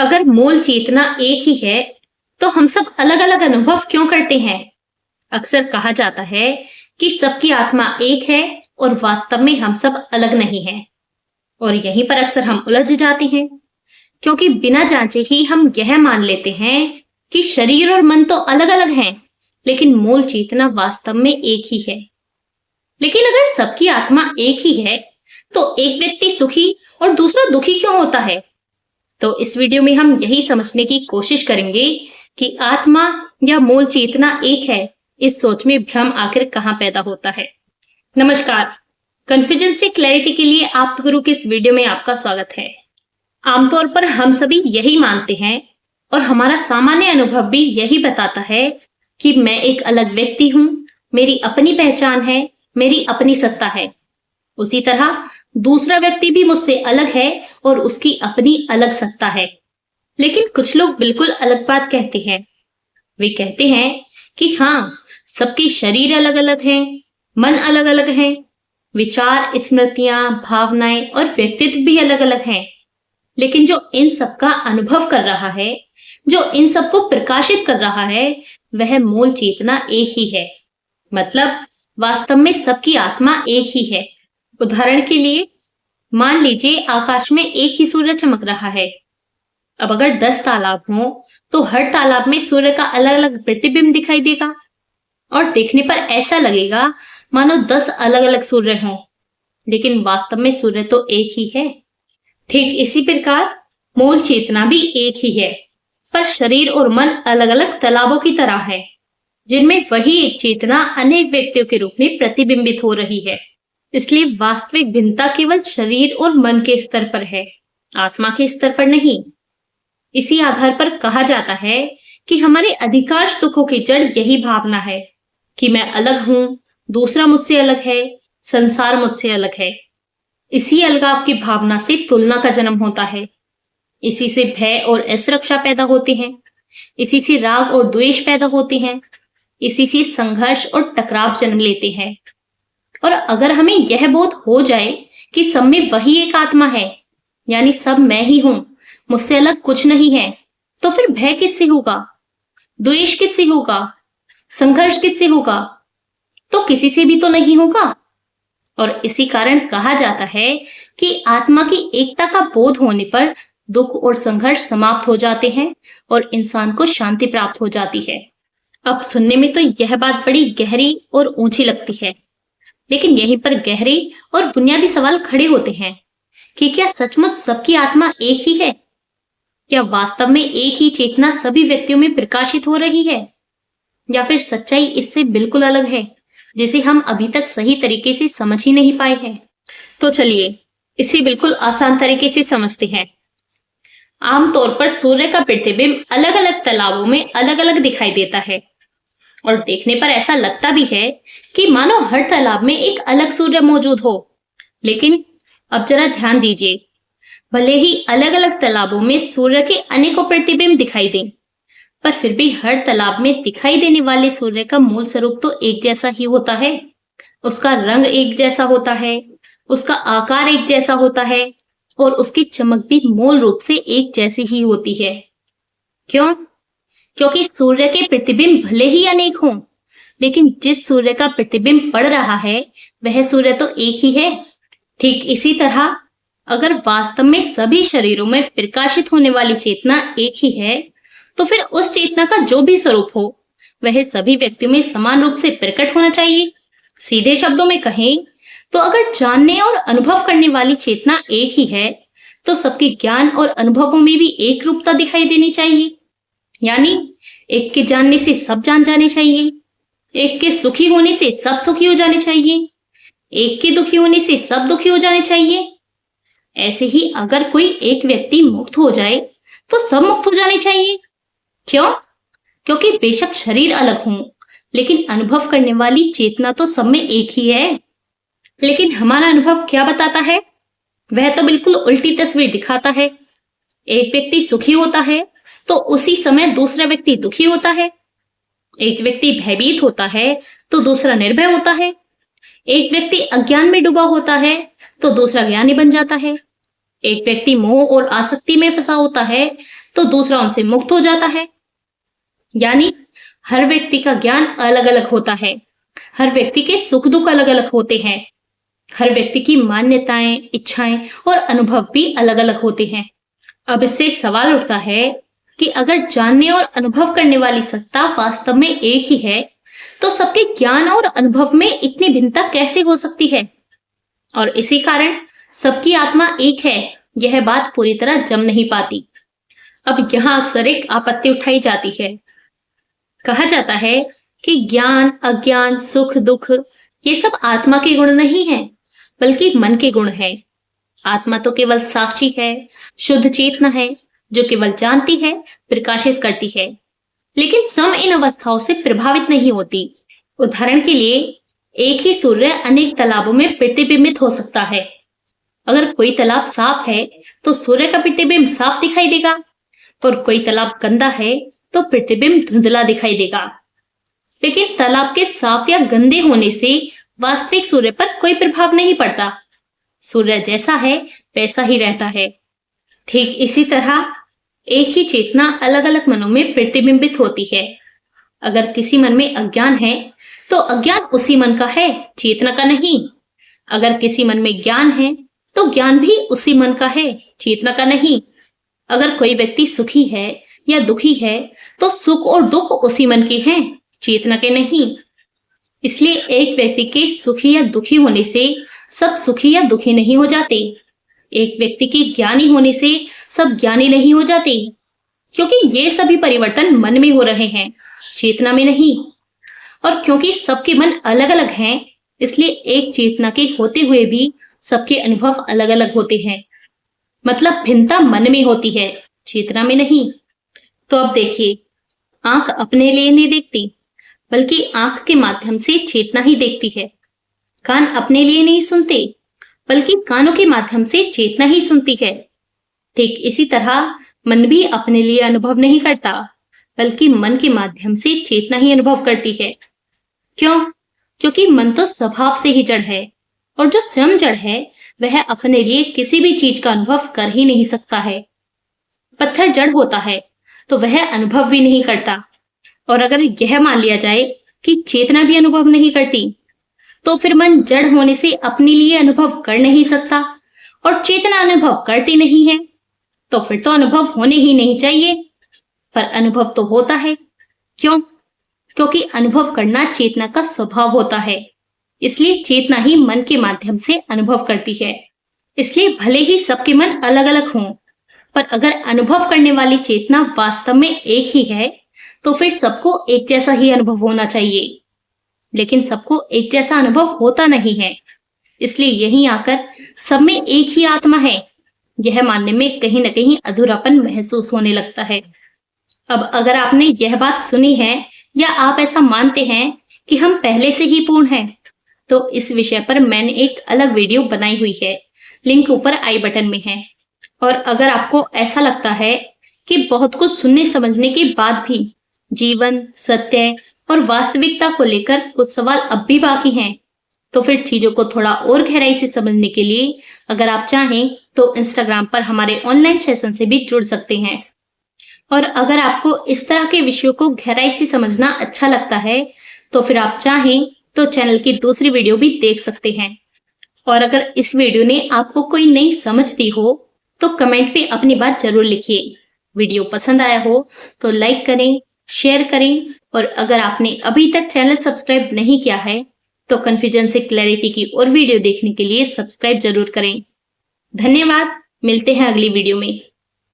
अगर मूल चेतना एक ही है, तो हम सब अलग-अलग अनुभव क्यों करते हैं? अक्सर कहा जाता है कि सबकी आत्मा एक है और वास्तव में हम सब अलग नहीं हैं। और यहीं पर अक्सर हम उलझ जाते हैं, क्योंकि बिना जांचे ही हम यह मान लेते हैं कि शरीर और मन तो अलग-अलग हैं, लेकिन मूल चेतना वास्तव में एक ही है। लेकिन अगर सबकी आत्मा एक ही है, तो एक व्यक्ति सुखी और दूसरा दुखी क्यों होता है? तो इस वीडियो में हम यही समझने की कोशिश करेंगे कि आत्मा या मूल चेतना एक है। इस सोच में भ्रम आखिर कहाँ पैदा होता है। नमस्कार, कन्फ्यूजन से क्लैरिटी के लिए आप गुरु के इस वीडियो में आपका स्वागत है। आमतौर पर हम सभी यही मानते हैं और हमारा सामान्य अनुभव भी यही बताता है कि मैं एक अलग व्यक्ति हूँ, मेरी अपनी पहचान है, मेरी अपनी सत्ता है। उसी तरह दूसरा व्यक्ति भी मुझसे अलग है और उसकी अपनी अलग सत्ता है। लेकिन कुछ लोग बिल्कुल अलग बात कहते हैं। वे कहते हैं कि हाँ, सबके शरीर अलग अलग हैं, मन अलग अलग है, विचार, स्मृतियां, भावनाएं और व्यक्तित्व भी अलग अलग हैं। लेकिन जो इन सब का अनुभव कर रहा है, जो इन सबको प्रकाशित कर रहा है, वह मूल चेतना एक ही है। मतलब वास्तव में सबकी आत्मा एक ही है। उदाहरण के लिए मान लीजिए आकाश में एक ही सूर्य चमक रहा है। अब अगर 10 तालाब हों, तो हर तालाब में सूर्य का अलग अलग प्रतिबिंब दिखाई देगा और देखने पर ऐसा लगेगा मानो 10 अलग अलग सूर्य हों, लेकिन वास्तव में सूर्य तो एक ही है। ठीक इसी प्रकार मूल चेतना भी एक ही है, पर शरीर और मन अलग अलग तालाबों की तरह है, जिनमें वही एक चेतना अनेक व्यक्तियों के रूप में प्रतिबिंबित हो रही है। इसलिए वास्तविक भिन्नता केवल शरीर और मन के स्तर पर है, आत्मा के स्तर पर नहीं। इसी आधार पर कहा जाता है कि हमारे अधिकांश दुखों की जड़ यही भावना है कि मैं अलग हूं, दूसरा मुझसे अलग है, संसार मुझसे अलग है। इसी अलगाव की भावना से तुलना का जन्म होता है। इसी से भय और असुरक्षा पैदा होते हैं। इसी से राग और द्वेष पैदा होते हैं। इसी से संघर्ष और टकराव जन्म लेते हैं। और अगर हमें यह बोध हो जाए कि सब में वही एक आत्मा है, यानी सब मैं ही हूं, मुझसे अलग कुछ नहीं है, तो फिर भय किससे होगा, द्वेष किससे होगा, संघर्ष किससे होगा? तो किसी से भी तो नहीं होगा। और इसी कारण कहा जाता है कि आत्मा की एकता का बोध होने पर दुख और संघर्ष समाप्त हो जाते हैं और इंसान को शांति प्राप्त हो जाती है। अब सुनने में तो यह बात बड़ी गहरी और ऊंची लगती है, लेकिन यहीं पर गहरे और बुनियादी सवाल खड़े होते हैं कि क्या सचमुच सबकी आत्मा एक ही है? क्या वास्तव में एक ही चेतना सभी व्यक्तियों में प्रकाशित हो रही है? या फिर सच्चाई इससे बिल्कुल अलग है, जिसे हम अभी तक सही तरीके से समझ ही नहीं पाए हैं? तो चलिए इसे बिल्कुल आसान तरीके से समझते हैं। आमतौर पर सूर्य का प्रतिबिंब अलग अलग तालाबों में अलग अलग दिखाई देता है और देखने पर ऐसा लगता भी है कि मानो हर तालाब में एक अलग सूर्य मौजूद हो। लेकिन अब जरा ध्यान दीजिए, भले ही अलग अलग तालाबों में सूर्य के अनेकों प्रतिबिंब दिखाई दें, पर फिर भी हर तालाब में दिखाई देने वाले सूर्य का मूल स्वरूप तो एक जैसा ही होता है। उसका रंग एक जैसा होता है, उसका आकार एक जैसा होता है और उसकी चमक भी मूल रूप से एक जैसी ही होती है। क्यों? क्योंकि सूर्य के प्रतिबिंब भले ही अनेक हों, लेकिन जिस सूर्य का प्रतिबिंब पड़ रहा है, वह सूर्य तो एक ही है। ठीक इसी तरह अगर वास्तव में सभी शरीरों में प्रकाशित होने वाली चेतना एक ही है, तो फिर उस चेतना का जो भी स्वरूप हो, वह सभी व्यक्तियों में समान रूप से प्रकट होना चाहिए। सीधे शब्दों में कहें तो अगर जानने और अनुभव करने वाली चेतना एक ही है, तो सबके ज्ञान और अनुभवों में भी एक रूपता दिखाई देनी चाहिए। यानी एक के जानने से सब जान जाने चाहिए, एक के सुखी होने से सब सुखी हो जाने चाहिए, एक के दुखी होने से सब दुखी हो जाने चाहिए। ऐसे ही अगर कोई एक व्यक्ति मुक्त हो जाए, तो सब मुक्त हो जाने चाहिए। क्यों? क्योंकि बेशक शरीर अलग हों, लेकिन अनुभव करने वाली चेतना तो सब में एक ही है। लेकिन हमारा अनुभव क्या बताता है? वह तो बिल्कुल उल्टी तस्वीर दिखाता है। एक व्यक्ति सुखी होता है तो उसी समय दूसरा व्यक्ति दुखी होता है। एक व्यक्ति भयभीत होता है तो दूसरा निर्भय होता है। एक व्यक्ति अज्ञान में डूबा होता है तो दूसरा ज्ञानी बन जाता है। एक व्यक्ति मोह और आसक्ति में फंसा होता है तो दूसरा उनसे मुक्त हो जाता है। यानी हर व्यक्ति का ज्ञान अलग अलग होता है, हर व्यक्ति के सुख दुख अलग अलग होते हैं, हर व्यक्ति की मान्यताएं, इच्छाएं और अनुभव भी अलग अलग होते हैं। अब इससे सवाल उठता है कि अगर जानने और अनुभव करने वाली सत्ता वास्तव में एक ही है, तो सबके ज्ञान और अनुभव में इतनी भिन्नता कैसे हो सकती है? और इसी कारण सबकी आत्मा एक है, यह बात पूरी तरह जम नहीं पाती। अब यहाँ अक्सर एक आपत्ति उठाई जाती है। कहा जाता है कि ज्ञान, अज्ञान, सुख दुख ये सब आत्मा के गुण नहीं है, बल्कि मन के गुण है। आत्मा तो केवल साक्षी है, शुद्ध चेतना है, जो केवल जानती है, प्रकाशित करती है, लेकिन स्वयं इन अवस्थाओं से प्रभावित नहीं होती। उदाहरण के लिए एक ही सूर्य अनेक तालाबों में प्रतिबिंबित हो सकता है। अगर कोई तालाब साफ है तो सूर्य का प्रतिबिंब साफ दिखाई देगा, और कोई तालाब गंदा है तो प्रतिबिंब धुंधला दिखाई देगा। लेकिन तालाब के साफ या गंदे होने से वास्तविक सूर्य पर कोई प्रभाव नहीं पड़ता। सूर्य जैसा है वैसा ही रहता है। ठीक इसी तरह एक ही चेतना अलग अलग मनों में प्रतिबिंबित होती है। अगर किसी मन में अज्ञान है तो अज्ञान उसी मन का है, चेतना का नहीं। अगर किसी मन में ज्ञान है तो ज्ञान भी उसी मन का है, चेतना का नहीं। अगर कोई व्यक्ति सुखी है या दुखी है तो सुख और दुख उसी मन के हैं, चेतना के नहीं। इसलिए एक व्यक्ति के सुखी या दुखी होने से सब सुखी या दुखी नहीं हो जाते। एक व्यक्ति के ज्ञानी होने से सब ज्ञानी नहीं हो जाते, क्योंकि ये सभी परिवर्तन मन में हो रहे हैं, चेतना में नहीं। और क्योंकि सबके मन अलग अलग हैं, इसलिए एक चेतना के होते हुए भी सबके अनुभव अलग अलग होते हैं। मतलब भिन्नता मन में होती है, चेतना में नहीं। तो अब देखिए, आंख अपने लिए नहीं देखती, बल्कि आंख के माध्यम से चेतना ही देखती है। कान अपने लिए नहीं सुनते, बल्कि कानों के माध्यम से चेतना ही सुनती है। ठीक इसी तरह मन भी अपने लिए अनुभव नहीं करता, बल्कि मन के माध्यम से चेतना ही अनुभव करती है। क्यों? क्योंकि मन तो स्वभाव से ही जड़ है, और जो स्वयं जड़ है वह अपने लिए किसी भी चीज का अनुभव कर ही नहीं सकता है। पत्थर जड़ होता है तो वह अनुभव भी नहीं करता। और अगर यह मान लिया जाए कि चेतना भी अनुभव नहीं करती, तो फिर मन जड़ होने से अपने लिए अनुभव कर नहीं सकता, और चेतना अनुभव करती नहीं है, तो फिर तो अनुभव होने ही नहीं चाहिए। पर अनुभव तो होता है। क्यों? क्योंकि अनुभव करना चेतना का स्वभाव होता है। इसलिए चेतना ही मन के माध्यम से अनुभव करती है। इसलिए भले ही सबके मन अलग अलग हों, पर अगर अनुभव करने वाली चेतना वास्तव में एक ही है, तो फिर सबको एक जैसा ही अनुभव होना चाहिए। लेकिन सबको एक जैसा अनुभव होता नहीं है, इसलिए यहीं आकर सब में एक ही आत्मा है, यह मानने में कहीं न कहीं अधूरापन महसूस होने लगता है। अब अगर आपने यह बात सुनी है या आप ऐसा मानते हैं कि हम पहले से ही पूर्ण हैं, तो इस विषय पर मैंने एक अलग वीडियो बनाई हुई है, लिंक ऊपर आई बटन में है। और अगर आपको ऐसा लगता है कि बहुत कुछ सुनने समझने के बाद भी जीवन, सत्य और वास्तविकता को लेकर कुछ सवाल अब भी बाकी हैं, तो फिर चीजों को थोड़ा और गहराई से समझने के लिए अगर आप चाहें तो इंस्टाग्राम पर हमारे ऑनलाइन सेशन से भी जुड़ सकते हैं। और अगर आपको इस तरह के विषयों को गहराई से समझना अच्छा लगता है, तो फिर आप चाहें तो चैनल की दूसरी वीडियो भी देख सकते हैं। और अगर इस वीडियो ने आपको कोई नई समझ दी हो तो कमेंट पे अपनी बात जरूर लिखिए। वीडियो पसंद आया हो तो लाइक करें, शेयर करें, और अगर आपने अभी तक चैनल सब्सक्राइब नहीं किया है तो कन्फ्यूजन से क्लैरिटी की और वीडियो देखने के लिए सब्सक्राइब जरूर करें। धन्यवाद, मिलते हैं अगली वीडियो में।